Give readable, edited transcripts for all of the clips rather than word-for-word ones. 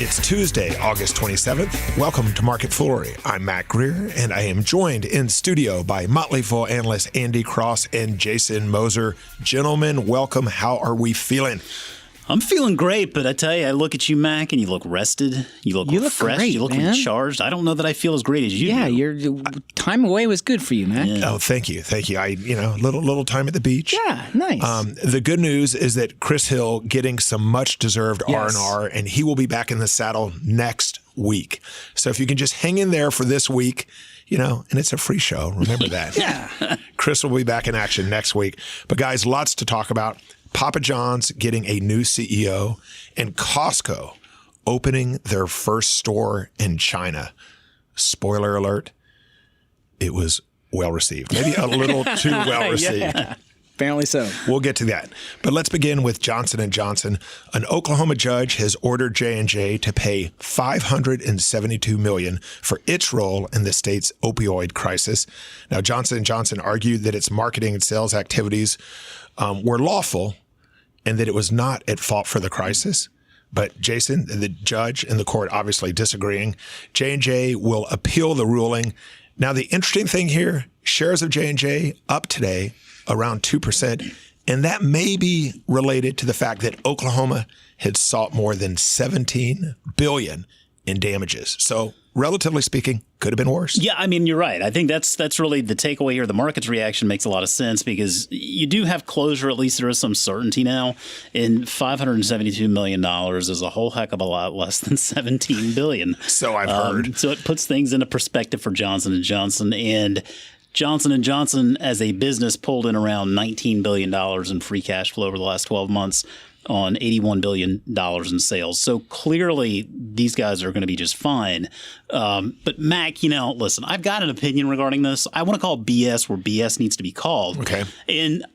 It's Tuesday, August 27th. Welcome to Market Foolery. I'm Matt Greer, and I am joined in studio by Motley Fool analysts Andy Cross and Jason Moser. Gentlemen, welcome. How are we feeling? I'm feeling great, but I tell you, I look at you, Mac, and you look rested. You look fresh. Great, you look man. recharged. I don't know that I feel as great as you do. Yeah, your time away was good for you, Mac. Oh, thank you. I, little time at the beach. Yeah, nice. The good news is that Chris Hill getting some much deserved R&R, and he will be back in the saddle next week. So if you can just hang in there for this week, and it's a free show. Remember that. Yeah. Chris will be back in action next week. But guys, lots to talk about. Papa John's getting a new CEO, and Costco opening their first store in China. Spoiler alert, it was well received. Maybe a little too well received. Yeah, apparently so. We'll get to that. But let's begin with Johnson & Johnson. An Oklahoma judge has ordered J&J to pay $572 million for its role in the state's opioid crisis. Now, Johnson & Johnson argued that its marketing and sales activities were lawful and that it was not at fault for the crisis. But Jason, the judge and the court obviously disagreeing. J&J will appeal the ruling. Now, the interesting thing here, shares of J&J up today around 2%. And that may be related to the fact that Oklahoma had sought more than $17 billion in damages. So relatively speaking, could have been worse. Yeah, I mean, you're right. I think that's really the takeaway here. The market's reaction makes a lot of sense because you do have closure. At least there is some certainty now. And $572 million is a whole heck of a lot less than $17 billion. So I've heard. So it puts things into perspective for Johnson & Johnson. And Johnson & Johnson, as a business, pulled in around $19 billion in free cash flow over the last 12 months. On $81 billion in sales. So clearly these guys are going to be just fine. But Mac, listen, I've got an opinion regarding this. I want to call BS where BS needs to be called. Okay. And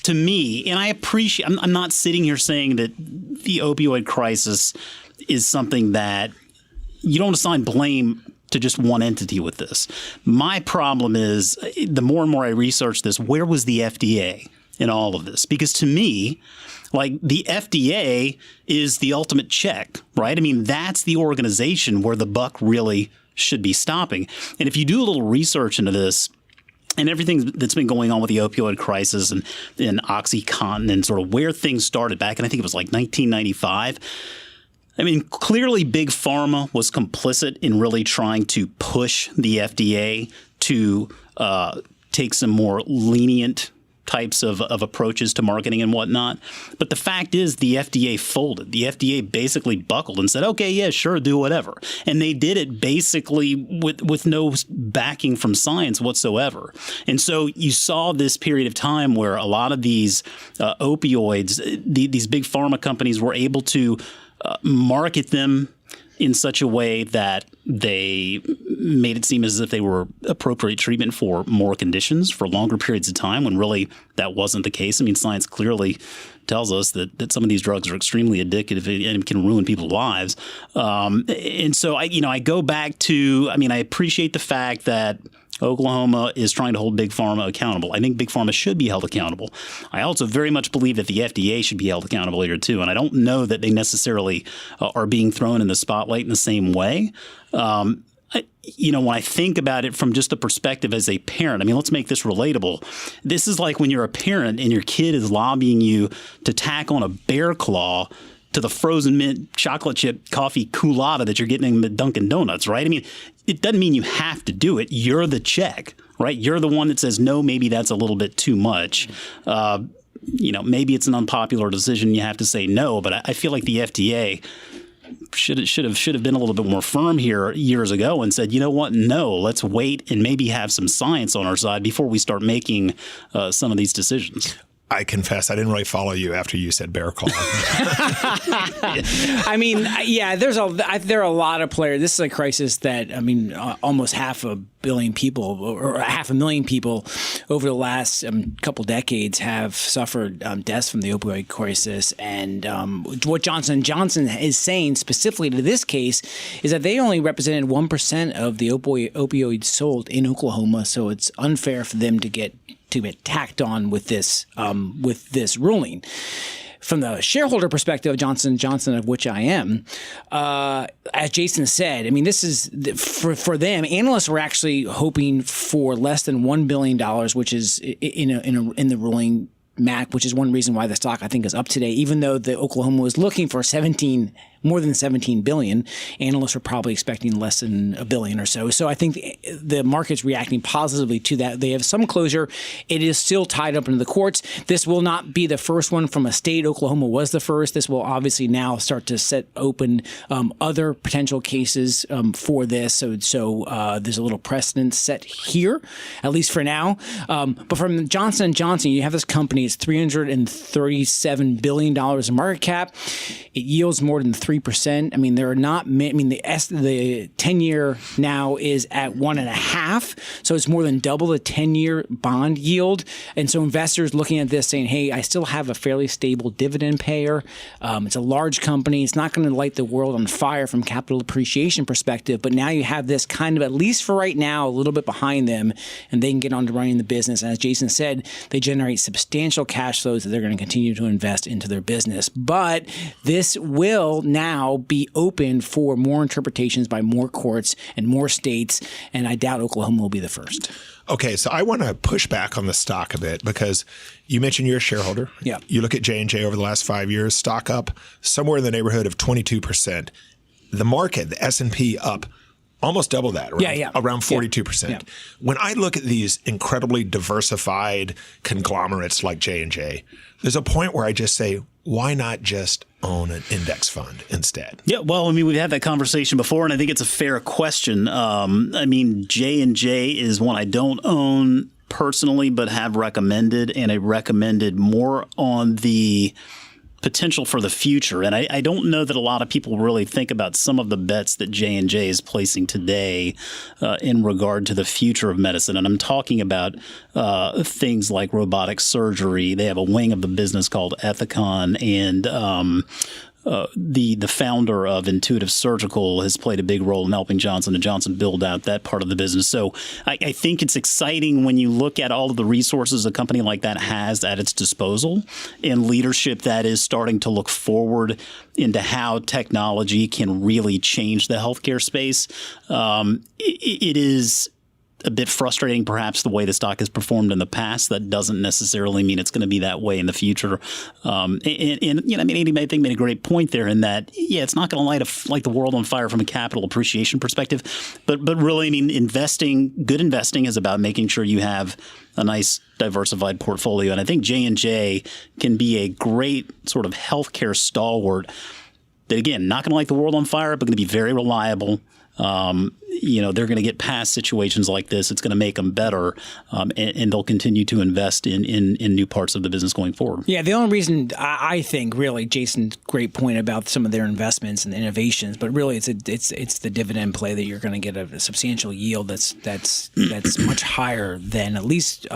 to me, and I appreciate, I'm not sitting here saying that the opioid crisis is something that you don't assign blame to just one entity with this. My problem is the more and more I research this, where was the FDA in all of this? Because to me, the FDA is the ultimate check, right? I mean, that's the organization where the buck really should be stopping. And if you do a little research into this and everything that's been going on with the opioid crisis and OxyContin and sort of where things started back, and I think it was 1995. I mean, clearly Big Pharma was complicit in really trying to push the FDA to take some more lenient types of approaches to marketing and whatnot. But the fact is the FDA folded. The FDA basically buckled and said, okay, yeah, sure, do whatever. And they did it basically with no backing from science whatsoever. And so you saw this period of time where a lot of these opioids, these big pharma companies were able to market them in such a way that they made it seem as if they were appropriate treatment for more conditions for longer periods of time when really that wasn't the case. I mean, science clearly tells us that some of these drugs are extremely addictive and can ruin people's lives. And so I go back to, I appreciate the fact that Oklahoma is trying to hold Big Pharma accountable. I think Big Pharma should be held accountable. I also very much believe that the FDA should be held accountable here too. And I don't know that they necessarily are being thrown in the spotlight in the same way. When I think about it from just the perspective as a parent, let's make this relatable. This is like when you're a parent and your kid is lobbying you to tack on a bear claw to the frozen mint chocolate chip coffee culotta that you're getting in Dunkin' Donuts, right? It doesn't mean you have to do it. You're the check, right? You're the one that says, no, maybe that's a little bit too much. Maybe it's an unpopular decision. You have to say no, but I feel like the FDA should have been a little bit more firm here years ago and said, you know what? No, let's wait and maybe have some science on our side before we start making some of these decisions. I confess, I didn't really follow you after you said bear claw. There are a lot of players. This is a crisis that, almost 500 million people or 500,000 people over the last couple decades have suffered deaths from the opioid crisis. And what Johnson & Johnson is saying specifically to this case is that they only represented 1% of the opioids sold in Oklahoma. So it's unfair for them to get tacked on with this ruling. from the shareholder perspective of Johnson & Johnson, of which I am, as Jason said, I mean, this is for them. Analysts were actually hoping for less than $1 billion, which is in the ruling MAC, which is one reason why the stock I think is up today. Even though the Oklahoma was looking for more than 17 billion, analysts were probably expecting less than $1 billion or so. So I think the market's reacting positively to that. They have some closure. It is still tied up into the courts. This will not be the first one from a state. Oklahoma was the first. This will obviously now start to set open other potential cases for this. So there's a little precedent set here, at least for now. But from Johnson & Johnson, you have this company. It's $337 billion in market cap. It yields more than 3%. I mean, there are not. I mean, the 10-year now is at 1.5, so it's more than double the 10-year bond yield. And so investors looking at this saying, "Hey, I still have a fairly stable dividend payer. It's a large company. It's not going to light the world on fire from capital appreciation perspective. But now you have this kind of, at least for right now, a little bit behind them, and they can get on to running the business. And as Jason said, they generate substantial cash flows that they're going to continue to invest into their business. But this will now be open for more interpretations by more courts and more states, and I doubt Oklahoma will be the first." Okay, so I want to push back on the stock a bit because you mentioned you're a shareholder. Yeah. You look at J&J over the last 5 years, stock up somewhere in the neighborhood of 22%. The market, the S&P, up almost double that, around 42%. Yeah. When I look at these incredibly diversified conglomerates like J&J, there's a point where I just say, why not just own an index fund instead? Yeah, well, I mean, we've had that conversation before, and I think it's a fair question. I mean, J&J is one I don't own personally, but have recommended, and I recommended more on the potential for the future. And I don't know that a lot of people really think about some of the bets that J&J is placing today in regard to the future of medicine. And I'm talking about things like robotic surgery. They have a wing of the business called Ethicon, and the founder of Intuitive Surgical has played a big role in helping Johnson & Johnson build out that part of the business. So I think it's exciting when you look at all of the resources a company like that has at its disposal and leadership that is starting to look forward into how technology can really change the healthcare space. It is a bit frustrating, perhaps, the way the stock has performed in the past. That doesn't necessarily mean it's going to be that way in the future. And you know, I mean, Andy, I think, made a great point there in that, yeah, it's not going to light the world on fire from a capital appreciation perspective, but really, I mean, good investing is about making sure you have a nice diversified portfolio. And I think J&J can be a great sort of healthcare stalwart that, again, not going to light the world on fire, but going to be very reliable. You know, they're going to get past situations like this. It's going to make them better, and they'll continue to invest in new parts of the business going forward. Yeah, the only reason I think, really, Jason's great point about some of their investments and innovations, but really it's the dividend play that you're going to get a substantial yield that's much higher than at least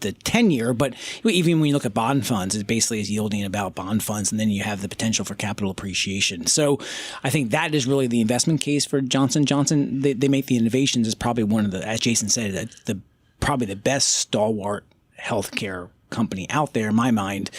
the 10-year, but even when you look at bond funds, it basically is yielding about bond funds, and then you have the potential for capital appreciation. So I think that is really the investment case for Johnson & Johnson. They make the innovations as probably one of the, as Jason said, probably the best stalwart healthcare company out there in my mind.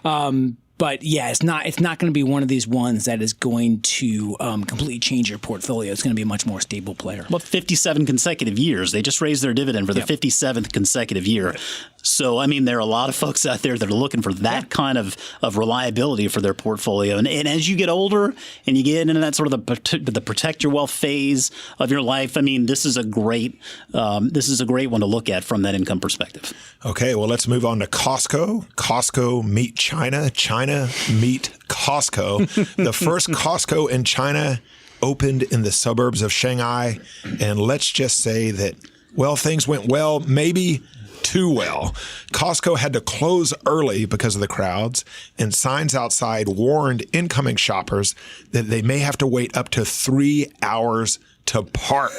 But yeah, it's not going to be one of these ones that is going to completely change your portfolio. It's going to be a much more stable player. Well, 57 consecutive years. They just raised their dividend for the 57th consecutive year. So, I mean, there are a lot of folks out there that are looking for that kind of reliability for their portfolio. And as you get older and you get into that sort of the protect your wealth phase of your life, I mean, this is a great one to look at from that income perspective. Okay, well, let's move on to Costco. Costco meet China. China meet Costco. The first Costco in China opened in the suburbs of Shanghai. And let's just say that, well, things went well, maybe too well. Costco had to close early because of the crowds, and signs outside warned incoming shoppers that they may have to wait up to 3 hours to park.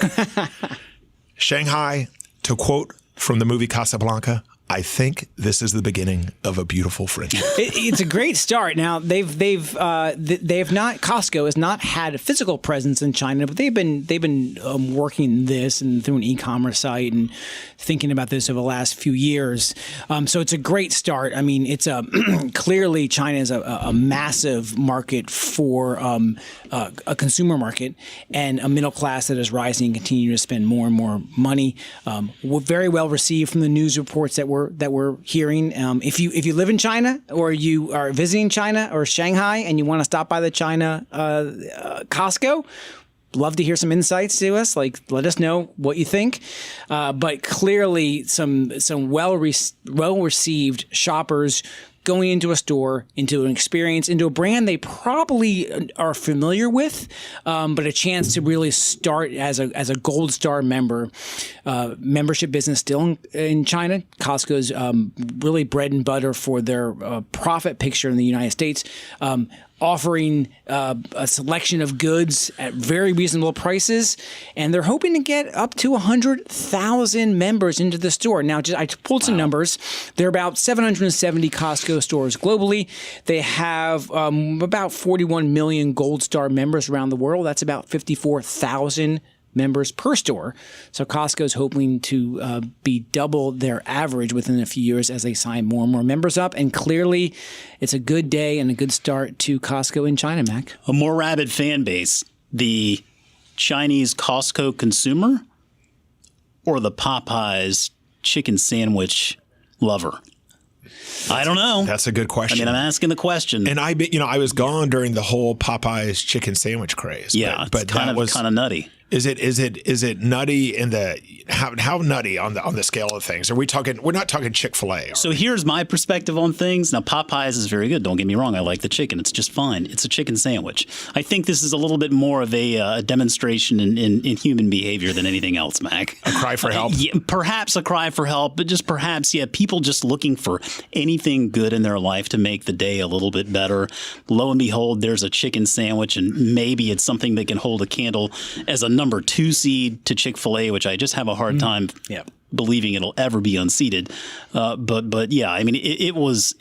Shanghai, to quote from the movie Casablanca, I think this is the beginning of a beautiful friendship. It's a great start. Now they've not Costco has not had a physical presence in China, but they've been working this and through an e-commerce site and thinking about this over the last few years. So it's a great start. I mean, it's clearly China is a massive market for a consumer market and a middle class that is rising and continue to spend more and more money. We're very well received from the news reports that we're hearing. If you live in China or you are visiting China or Shanghai and you want to stop by the China Costco, love to hear some insights to us. Like, let us know what you think. But clearly, some well received shoppers going into a store, into an experience, into a brand they probably are familiar with, but a chance to really start as a Gold Star member. Membership business still in China. Costco's really bread and butter for their profit picture in the United States. Offering a selection of goods at very reasonable prices, and they're hoping to get up to 100,000 members into the store. Now, I pulled some numbers. There are about 770 Costco stores globally. They have about 41 million Gold Star members around the world. That's about 54,000 members per store. So Costco is hoping to be double their average within a few years as they sign more and more members up. And clearly, it's a good day and a good start to Costco in China, Mac. A more rabid fan base, the Chinese Costco consumer or the Popeyes chicken sandwich lover? I don't know. That's a good question. I mean, I'm asking the question. And I was gone during the whole Popeyes chicken sandwich craze. Yeah, but it's kind of nutty. Is it nutty in the how nutty on the scale of things? We're not talking Chick-fil-A. So here's my perspective on things. Now, Popeyes is very good. Don't get me wrong. I like the chicken. It's just fine. It's a chicken sandwich. I think this is a little bit more of a demonstration in human behavior than anything else, Mac. A cry for help? Yeah, perhaps a cry for help, but just perhaps, people just looking for anything good in their life to make the day a little bit better. Lo and behold, there's a chicken sandwich, and maybe it's something that can hold a candle as a number 2 seed to Chick-fil-A, which I just have a hard time believing it'll ever be unseated. But yeah, I mean, it was.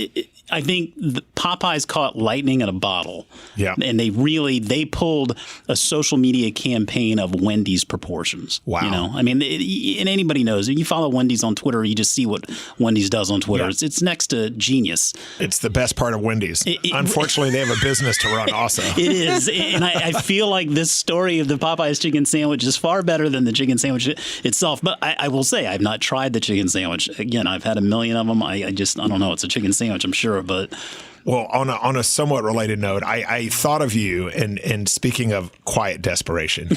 I think the Popeyes caught lightning in a bottle. Yeah, and they pulled a social media campaign of Wendy's proportions. Wow, I mean, and anybody knows. You follow Wendy's on Twitter, you just see what Wendy's does on Twitter. Yeah. It's next to genius. It's the best part of Wendy's. Unfortunately, they have a business to run also. It is, and I feel like this story of the Popeyes chicken sandwich is far better than the chicken sandwich itself. But I will say, I've not tried the chicken sandwich. Again, I've had a million of them. I don't know. It's a chicken sandwich, I'm sure. But well, on a somewhat related note, I thought of you, and speaking of quiet desperation,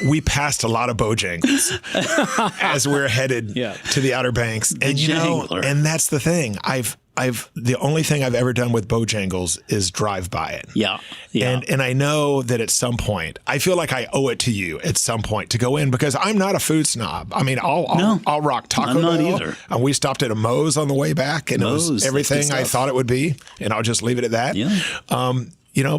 we passed a lot of Bojangles as we're headed to the Outer Banks, and and that's the thing. The only thing I've ever done with Bojangles is drive by it. Yeah. And I know that at some point, I feel like I owe it to you at some point to go in, because I'm not a food snob. I mean, I'll rock Taco Bell. I'm not either. And we stopped at a Moe's on the way back, and it was everything I thought it would be. And I'll just leave it at that. Yeah.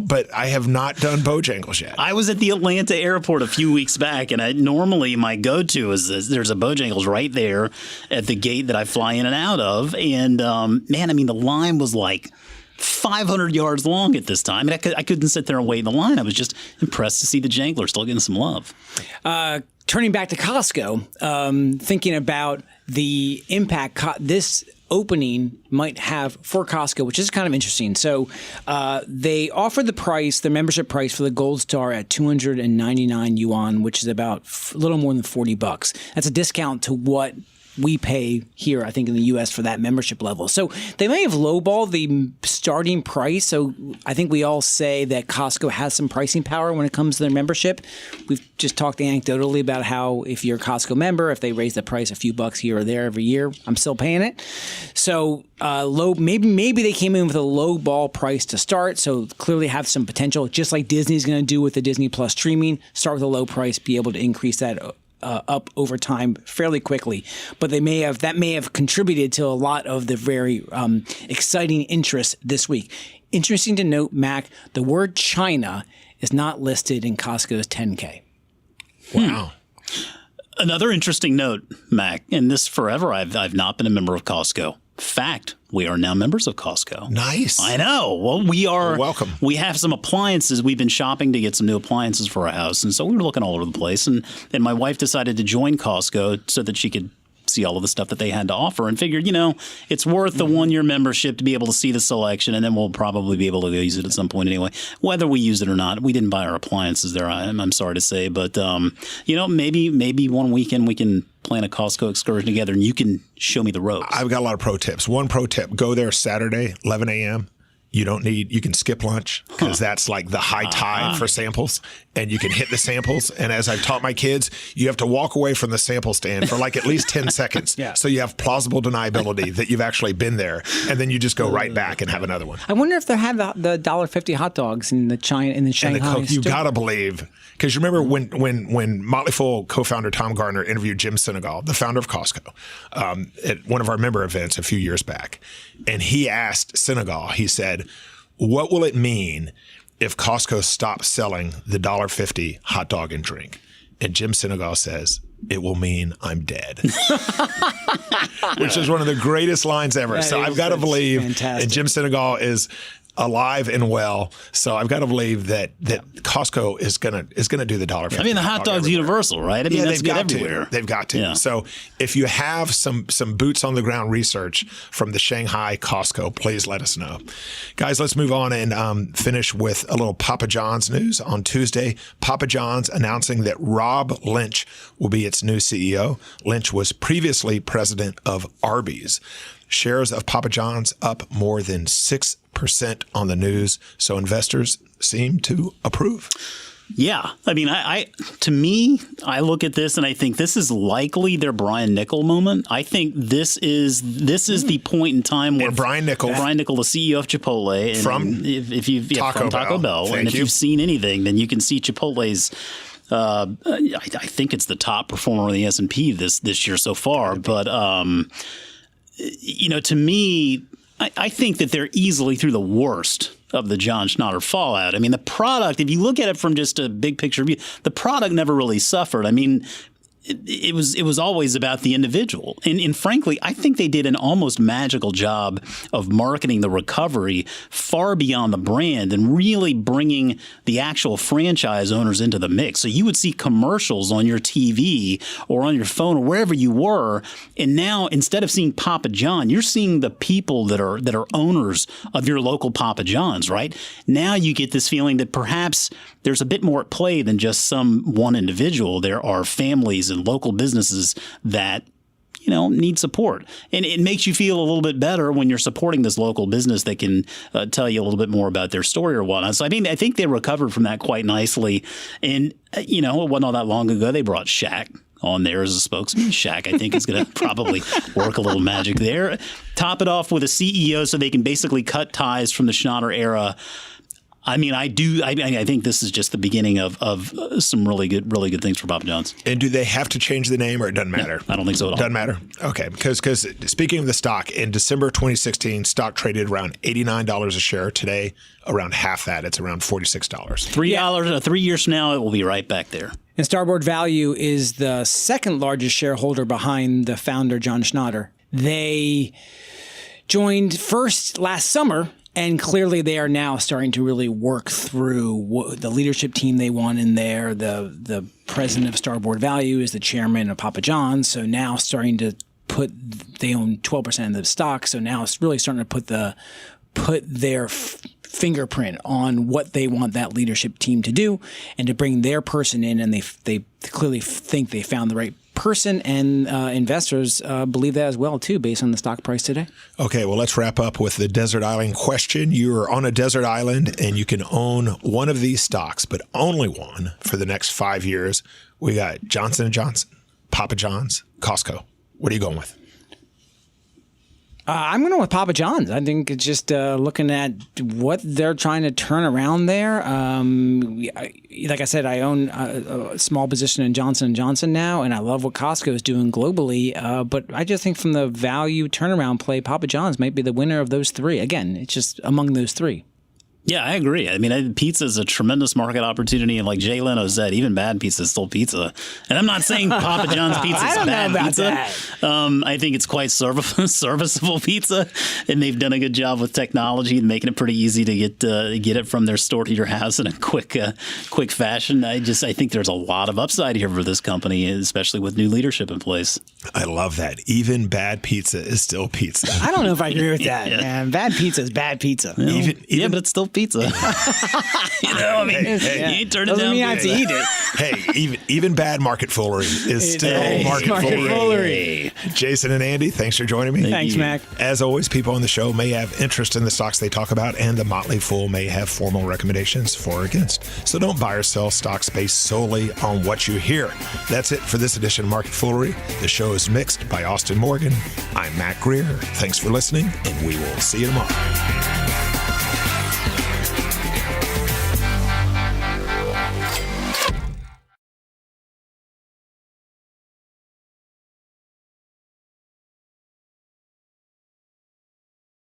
But I have not done Bojangles yet. I was at the Atlanta airport a few weeks back, and normally my go-to is there's a Bojangles right there at the gate that I fly in and out of. And man, I mean, the line was like 500 yards long at this time. I mean, I couldn't sit there and wait in the line. I was just impressed to see the Jangler still getting some love. Turning back to Costco, thinking about the impact this opening might have for Costco, which is kind of interesting. So they offered the membership price for the Gold Star at 299 yuan, which is about a little more than $40. That's a discount to what we pay here, I think, in the U.S. for that membership level. So they may have lowballed the starting price. So I think we all say that Costco has some pricing power when it comes to their membership. We've just talked anecdotally about how if you're a Costco member, if they raise the price a few bucks here or there every year, I'm still paying it. So maybe they came in with a low ball price to start. So clearly have some potential, just like Disney's going to do with the Disney Plus streaming. Start with a low price, be able to increase that up over time fairly quickly, but that may have contributed to a lot of the very exciting interest this week. Interesting to note, Mac, the word China is not listed in Costco's 10K. Wow. Another interesting note, Mac, and this forever I've not been a member of Costco. Fact, we are now members of Costco. Nice. I know. Well, we are. Well, welcome. We have some appliances. We've been shopping to get some new appliances for our house. And so we were looking all over the place. And my wife decided to join Costco so that she could see all of the stuff that they had to offer and figured, it's worth the 1-year membership to be able to see the selection. And then we'll probably be able to use it at some point anyway, whether we use it or not. We didn't buy our appliances there, I'm sorry to say. But, maybe one weekend we can plan a Costco excursion together and you can show me the ropes. I've got a lot of pro tips. One pro tip, go there Saturday, 11 a.m. You can skip lunch because that's like the high tide for samples, and you can hit the samples. And as I've taught my kids, you have to walk away from the sample stand for like at least 10 seconds. Yeah. So you have plausible deniability that you've actually been there, and then you just go right back and have another one. I wonder if they have the $1.50 hot dogs in the Shanghai. And you got to believe, because you remember when Motley Fool co-founder Tom Gardner interviewed Jim Sinegal, the founder of Costco, at one of our member events a few years back, and he asked Sinegal, he said, what will it mean if Costco stops selling the $1.50 hot dog and drink? And Jim Sinegal says, it will mean I'm dead. Which is one of the greatest lines ever. I've got to believe, fantastic. And Jim Sinegal is alive and well, so I've got to believe that Costco is gonna do the $1.50. I mean, the hot dog's universal, right? I mean, that's good everywhere. They've got to. Yeah. So if you have some boots on the ground research from the Shanghai Costco, please let us know. Guys, let's move on and finish with a little Papa John's news. On Tuesday, Papa John's announcing that Rob Lynch will be its new CEO. Lynch was previously president of Arby's. Shares of Papa John's up more than 6% on the news, so investors seem to approve. Yeah. I mean, to me, I look at this and I think this is likely their Brian Niccol moment. I think this is the point in time where Brian Niccol, the CEO of Chipotle, and from Taco Bell, and if you've seen anything, then you can see Chipotle's. I think it's the top performer in the S&P this year so far, but to me, I think that they're easily through the worst of the John Schnatter fallout. I mean, the product, if you look at it from just a big picture view, the product never really suffered. I mean, it was always about the individual. And frankly, I think they did an almost magical job of marketing the recovery far beyond the brand and really bringing the actual franchise owners into the mix. So you would see commercials on your TV or on your phone or wherever you were. And now instead of seeing Papa John, you're seeing the people that are owners of your local Papa John's, right? Now you get this feeling that perhaps there's a bit more at play than just some one individual. There are families and local businesses that need support, and it makes you feel a little bit better when you're supporting this local business that can tell you a little bit more about their story or whatnot. So I mean, I think they recovered from that quite nicely, and it wasn't all that long ago they brought Shaq on there as a spokesman. Shaq, I think, is going to probably work a little magic there. Top it off with a CEO so they can basically cut ties from the Schnatter era. I mean, I think this is just the beginning of some really good things for Papa John's. And do they have to change the name, or it doesn't matter? No, I don't think so at all. Doesn't matter? Okay, because speaking of the stock, in December 2016, stock traded around $89 a share. Today, around half that. It's around $46. $3. 3 years from now, it will be right back there. And Starboard Value is the second largest shareholder behind the founder, John Schnatter. They joined first last summer. And clearly they are now starting to really work through the leadership team they want in there. The president of Starboard Value is the chairman of Papa John's. So now starting to they own 12% of the stock. So now it's really starting to put their fingerprint on what they want that leadership team to do and to bring their person in. And they clearly think they found the right person, and investors believe that as well, too, based on the stock price today. Okay, well, let's wrap up with the desert island question. You are on a desert island, and you can own one of these stocks, but only one for the next 5 years. We got Johnson & Johnson, Papa John's, Costco. What are you going with? I'm going with Papa John's. I think it's just looking at what they're trying to turn around there. Like I said, I own a small position in Johnson & Johnson now, and I love what Costco is doing globally. But I just think from the value turnaround play, Papa John's might be the winner of those three. Again, it's just among those three. Yeah, I agree. I mean, pizza is a tremendous market opportunity, and like Jay Leno said, even bad pizza is still pizza. And I'm not saying Papa John's pizza is bad pizza. I think it's quite serviceable pizza, and they've done a good job with technology and making it pretty easy to get it from their store to your house in a quick fashion. I think there's a lot of upside here for this company, especially with new leadership in place. I love that. Even bad pizza is still pizza. I don't know if I agree with that, man. Bad pizza is bad pizza. Yeah, but it's still pizza. You know, I mean, you ain't turn it down. Doesn't mean I have to eat it. Hey, even bad market foolery is still market foolery. Jason and Andy, thanks for joining me. Thanks, Mac. As always, people on the show may have interest in the stocks they talk about, and the Motley Fool may have formal recommendations for or against. So don't buy or sell stocks based solely on what you hear. That's it for this edition of Market Foolery. The show is mixed by Austin Morgan. I'm Matt Greer. Thanks for listening, and we will see you tomorrow.